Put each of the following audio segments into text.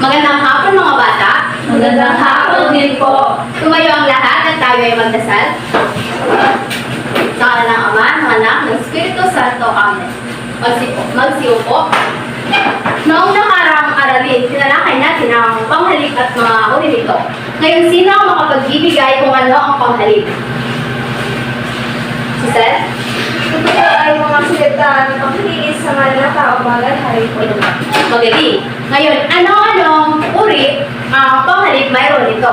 Magandang hapon mga bata. Magandang hapon din po. Tumayo ang lahat at tayo ay magdasal. Sa ngalan ng Ama, ng Anak, ng Espiritu Santo. Amen. Magsiupo. Noong nakaraang aralin, tinalakay natin ang panghalip at mga uri nito. Ngayon, sino ang makapagbibigay kung ano ang panghalip? Si Seth? Ito po ay mga salita na pakikinis sa mga tao bagay hari po naman. Magaling. Ngayon, ano-anong uri ang panghalip mayroon nito?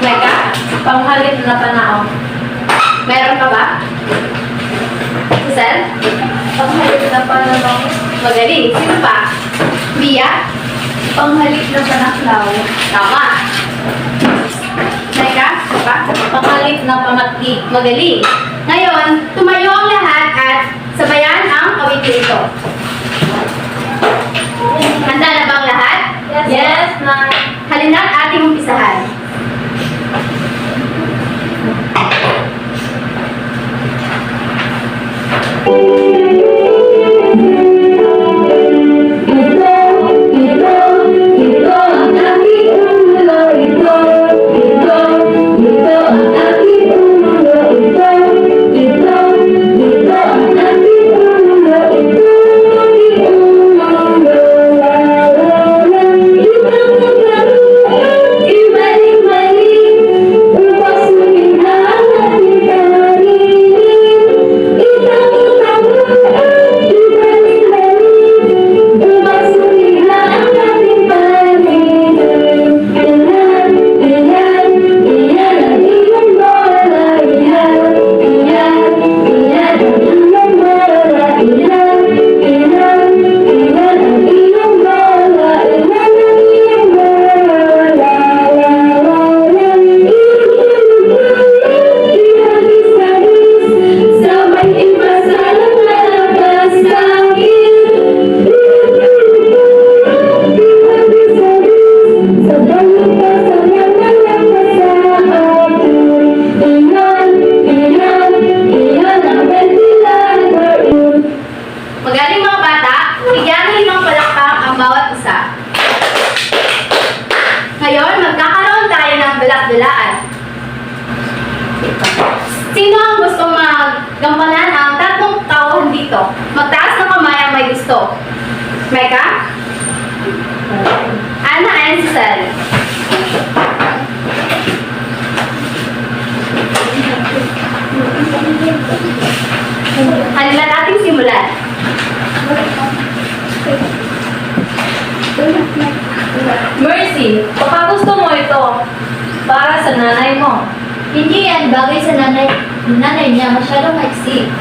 Meka? Panghalip na panahon. Meron pa ba? Si Seth? Panghalip na panahon. Magaling. Sino pa? Bia? Panghalip na panaklaw. Tama. Meka? Pa? Panghalip na pamatli. Magaling. Ngayon, tumayo ang lahat at sabayan ang awitin ito. Handa na bang lahat? Yes, ma'am. Halina't ating umpisahan. Magaling mga bata, bigyan ng limang palakpak ang bawat isa. Ngayon, magkakaroon tayo ng balak-balaan. Sino ang gustong maggampanan ang tatlong tauhan dito? Magtaas ng kamay ang may gusto. Meka? Ana and Cecil. Halina nating simulan. Mercy, baka gusto mo ito para sa nanay mo. Hindi yan bagay sa nanay niya, masyadong maiksi.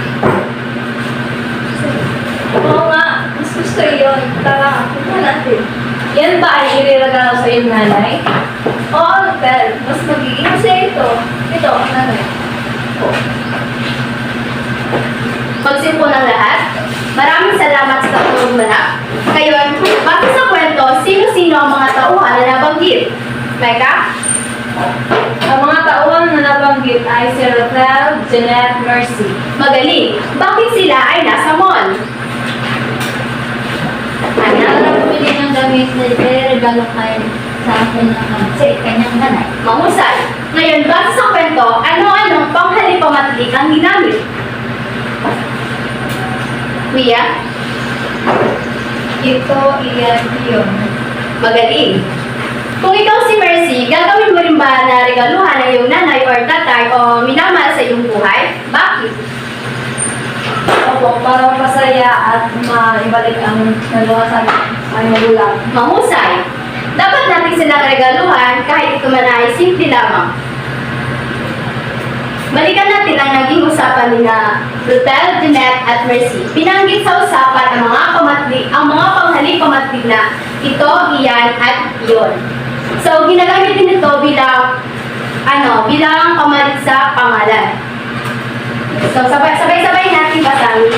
Oo nga, mas gusto yun. Tara, punta natin. Yan ba ay iriragalo sa iyong nanay? Oo, Bel. Mas magiging masaya ito. Ito, ang nanay. Magsimpo ng lahat. Maraming salamat sa tulong manap. Ngayon, base sa kwento, sino-sino ang mga tauhan na nabanggit? Meka? Ang mga tauhan na nabanggit ay si Raquel, Jeanette, Mercy. Magaling. Bakit sila ay nasa mall? Para bumili ng damit na regalo kayo sa akin sa kanyang nanay. Mahusay. Ngayon, base sa kwento, ano-anong panghalip pamatlik ang ginamit? Mia? Ito, iyan, iyon. Magaling. Kung ikaw si Mercy, gagawin mo rin ba na regaluhan ng iyong nanay or tatay o minamahal sa iyong buhay? Bakit? Opo, para masaya at maibalik ang nagawa sa aming magulang. Mahusay. Dapat natin silang regaluhan kahit ito man ay simple lamang. Balikan natin ang naging usapan ni na Rutel, Jeanette at Mercy. Binanggit sa usapan ang mga panghalip pamatlig na ito, iyan at iyon. So, ginagamit din ito bilang pamalit sa pangalan. So, sabay-sabay natin basahin.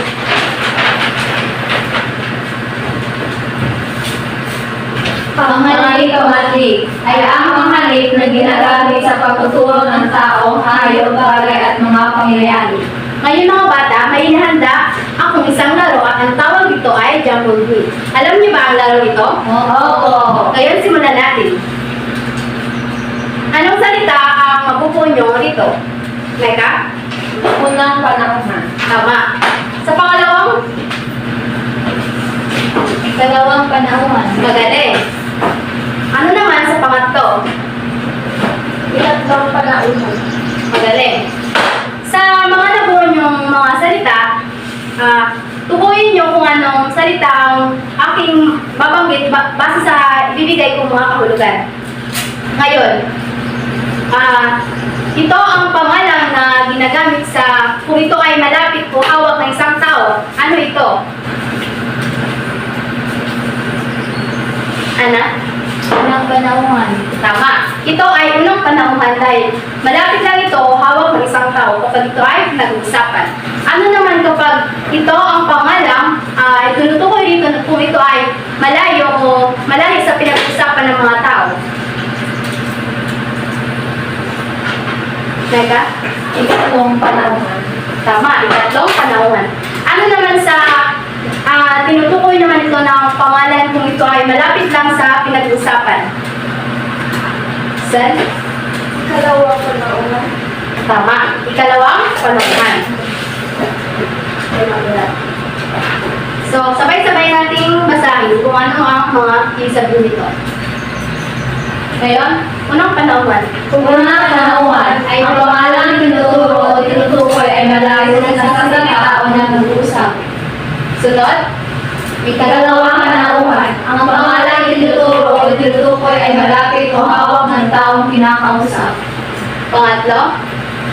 Panghalip pamatlig ay ang panghalip na ginagamit sa pagtuturo ng tao, hayop, bagay at mga pangyayari. Ngayon mga bata, may inihanda akong isang laro at ang tawag dito ay Jumbo Opo. Ngayon, simulan natin. Anong salita ang mabubuo nyo dito? Mecca? Unang panahon. Tama. Sa pangalawang, Ikalawang panahon. magaling. Ano naman sa pangatlo? Ikatlong panahon. Magaling. Sa mga nabuo nyong mga salita, tukuyin nyo kung anong salita ang aking babanggit base sa ibibigay kong mga kahulugan. Ngayon, ito ang pangalan na ginagamit sa kung ito ay malapit o hawak ng isang tao. Ano ito? Ana? Unang panahon. Tama. Ito ay unang panahon dahil malapit lang ito hawak ng isang tao kapag ito ay nag-uusapan. Ano naman kapag ito ang pangalang, itunutukoy dito kung ito ay malayo o malayo sa pinag-uusapan ng mga tao. Teka? Ikatlong panahon. Tama, ikatlong panahon. Ano naman sa tinutukoy naman ito ng pangalan kung ito ay malapit lang sa pinag-uusapan? Sen? Ikalawang panahon. Tama. Ikalawang panahon. So, sabay-sabay nating basahin kung ano ang mga ibig sabihin nito. Ngayon, unang panahon. Unang panahon ay ang pangalang tinuturo o tinutukoy ay malayo na sa salita o nag-uusap. Sunod, Ikalawang panahon, ang pangalang tinuturo o tinutukoy ay malapit o hawak ng taong kinakausap. pangatlo,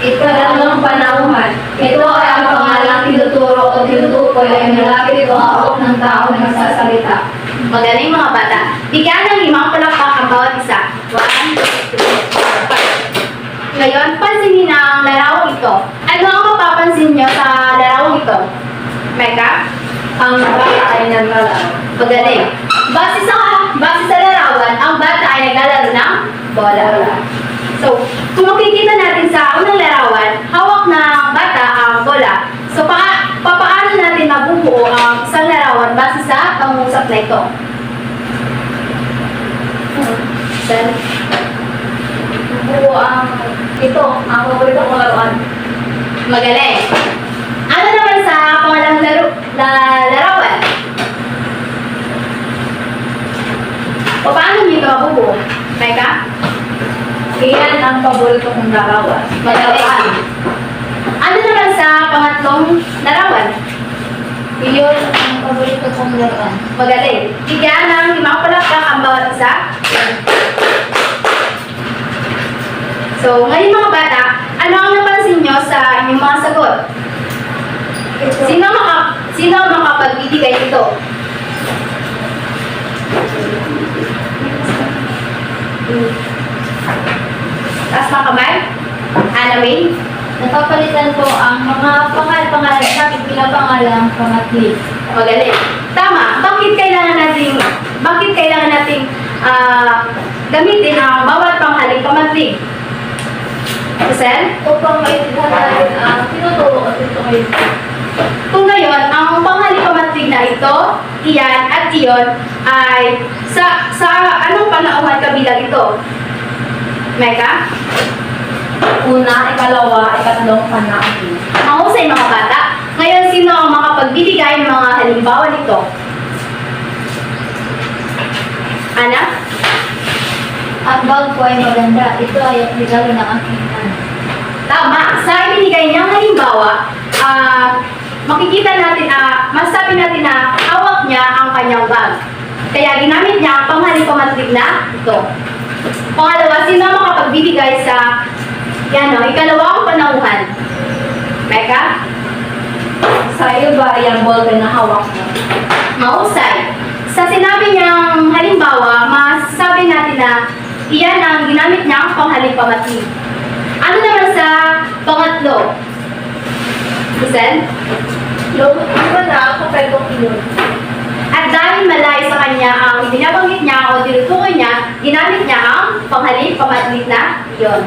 Ikatlong panahon, ito ay ang pangalang tinuturo o tinutukoy ay malapit o hawak ng taong nagsasalita. magaling mga bata. Bigyan ng 5 palakpak ang bawat isa. 1, 2, 3, 4. Ngayon, pansinin ang larawang ito. Ano ang mapapansin nyo sa larawang ito? Mecca? Ang bata ay naglalaro. Magaling. Base sa larawan, ang bata ay naglalaro ng bola. So, kung makikita natin sa unang larawan, hawak ng bata ang bola. So, paano natin mabubuo ang isang larawan base sa pangusap na ito? Sen? Buo ito, ang paborito kong laruan. Magaling. Ano naman sa pangalang larawan? O paano niyo ito mabubuo? Mecca? Iyan ang paborito kong larawan. Magaling. Ano naman sa pangatlong larawan? Iyon ang paborito kong laruan. Magaling. Bigyan ng 5 palakpak ang bawat isa. So, ngayon mga bata, ano ang napansin nyo sa inyong mga sagot? Sino ang makapagbibigay ito? Taas mga kamay? Ana May? Napapalitan po ang mga pangalan. Bakit pinapangalang pangatli? Magaling. Tama. Bakit kailangan nating gamitin ang bawat panghaling pamatlig? Sen? Upang maintindihan natin ang tinuturo o tinutukoy. Kung ngayon, ang panghaling pamatlig na ito, iyan at iyon ay sa anong panauhan kabilang ito? Mecca? Una, ikalawa, ikatlong panahon. Mahusay mga bata. Ngayon, sino ang makapagbibigay ng mga halimbawa nito? Ana? Ang bag ko ay maganda. Ito ay regalo ng aking ina. Tama. Sa ibinigay niyang halimbawa, makikita natin, masasabi natin na hawak niya ang kanyang bag. Kaya ginamit niya ang panghaling pamatlig na ito. Pangalawa, sino ang makapagbibigay sa ikalawang panauhan? Mecca? Sa iyo ba ay ang ballpen na hawak mo? Mahusay. Sa sinabi niyang halimbawa, masasabi natin na iyan ang ginamit niyang panghaling pamatlig. Ano naman sa pangatlo? Sen? Yung iba na papel kong iyon. At dahil malayo sa kanya ang binabanggit niya o tinutukoy niya, ginamit niya ang panghaling pamatlig na iyon.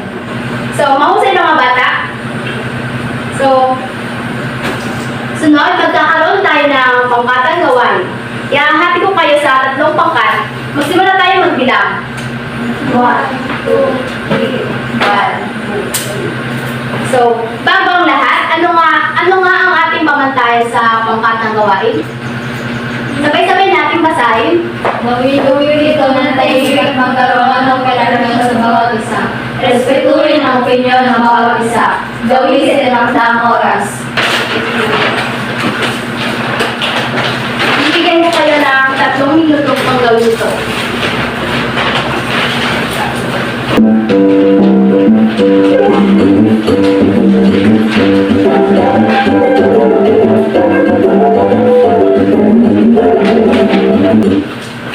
So, mahusay na mga bata. So, sunod, magkakaroon tayo ng pangkatang gawain. Ihahati ko kayo sa 3 pangkat. Magsimula tayo magbilang. 1, 2, 3, 1. So, bago ang lahat, ano nga ang ating pamantayan sa pangkat ng gawain? Sabay-sabay natin basahin. Gawin ito ng tahimik at magkaroon ng kalarungan sa bawat isa. Respetuhin ang opinyon ng bawat isa. Gawin sa tamang oras. Bibigyan ko kayo ng 3 minuto pang gawin ito.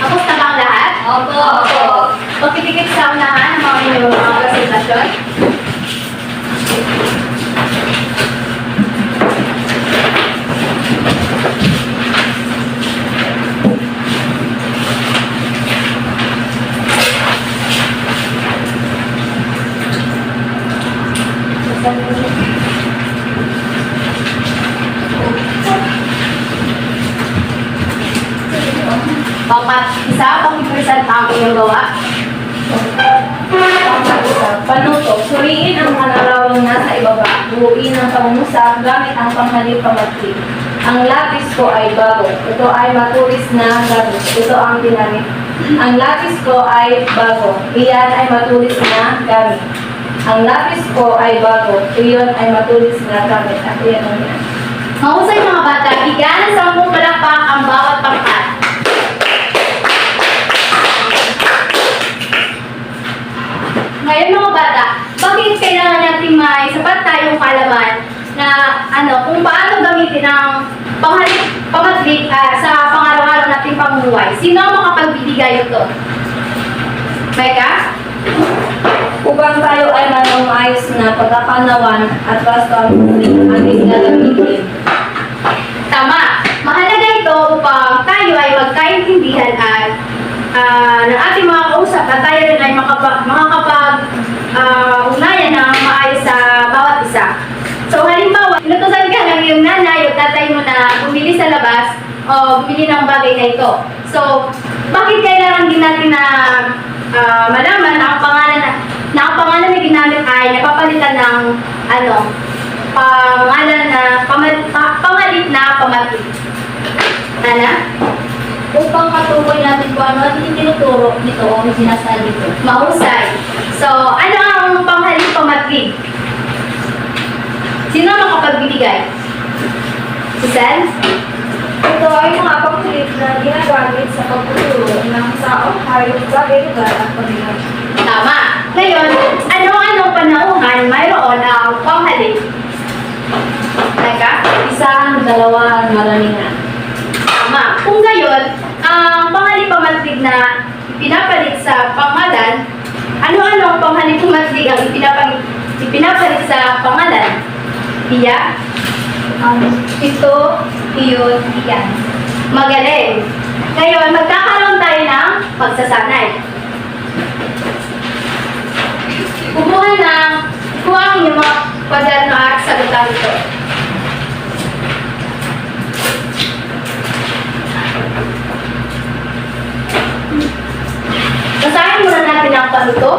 Tapos na ba ang lahat? Opo. Pagpipikit sa unahan ng mga inyong mga presentasyon. Pangkat isa, pang-present ang inyong gawa. Panuto, suriin ang mga larawang nasa ibaba. Buuin ang pangungusap gamit ang panghalip pamatid. Ang lapis ko ay bago. Ito ay matulis na gamit. Ito ang pinamit. Ang lapis ko ay bago. Iyan ay matulis na gamit. Ang lapis ko ay bago. Iyon ay matulis na gamit. At iyan ang yan. Mahusay mga bata, bigyan ng 10 palakpak ang bawat pangkat. Ngayon mga bata, bakit kailangan natin may sapat tayong kalaman na kung paano gamitin ang pamatlik sa pang-araw-araw nating pamumuhay? Sino ang makapagbibigay ito? Becca? Upang tayo ay mayroong maayos na pagkakanawan at basta ang ating gagamitin. Tama. Mahalaga ito upang tayo ay magkaintindihan at ng ating mga kausap at tayo rin ay makakapag-ugnayan ng maayos sa bawat isa. So halimbawa, inutusan ka ng iyong nanay o tatay mo na bumili sa labas o bumili ng bagay na ito. So, bakit kailangan din natin na malaman na ang pangalan na ginamit ay napapalitan ng pangalan na pangalit na pamatik? Ana? Upang matukoy natin kung ano ang tinuturo nito o sinasabi ko. Mahusay. So, ano ang panghalip pamatlig? Sino ang makapagbibigay? Si Sen? Ito ay mga panghalip na ginagamit sa pagtuturo ng tao, hayop, bagay, lugar at pagbilang. Tama. Ngayon, ano-anong panahon mayroon ang panghalip? Teka? 1, 2, marami na. Tama. Kung gayon, ang panghalip pamatlig na ipinapalit sa pangalan, ano-ano ang panghalip pamatlig ang ipinapalit sa pangalan? Iya? Ito, iyon, iyan. Magaling. Ngayon, magkakaroon tayo ng pagsasanay. Kumuha ang inyong mga kwaderno at sagutan ito. Basahin muna natin ang panuto.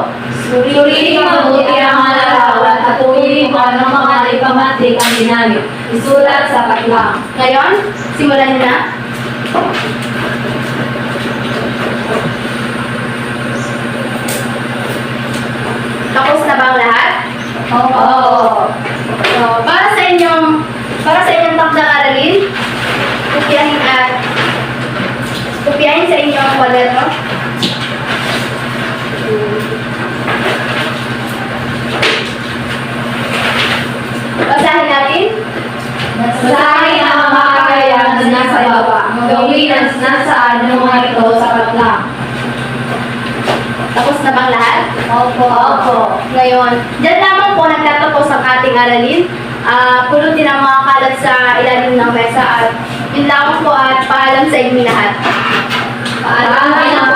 Suriin mabuti ang mga larawan at pumili kung anong mga ipamatik ang ginamit. Isulat sa patlang. Ngayon, simulan niyo na. Tapos na ba ang lahat? Oo. So, para sa inyong takdang aralin, kopyahin sa inyong kwaderno. Basahin natin. Basahin ang mga kakayahan na nasa baba. Gawin ang nasaan ng mga ito sa patlang. Tapos na bang lahat? Opo. Opo. Ngayon, dyan lamang po nagtatapos ang ating aralin. Pulutin ang mga kalat sa ilalim ng mesa at yun lamang po at paalam sa inyo lahat. Paalam.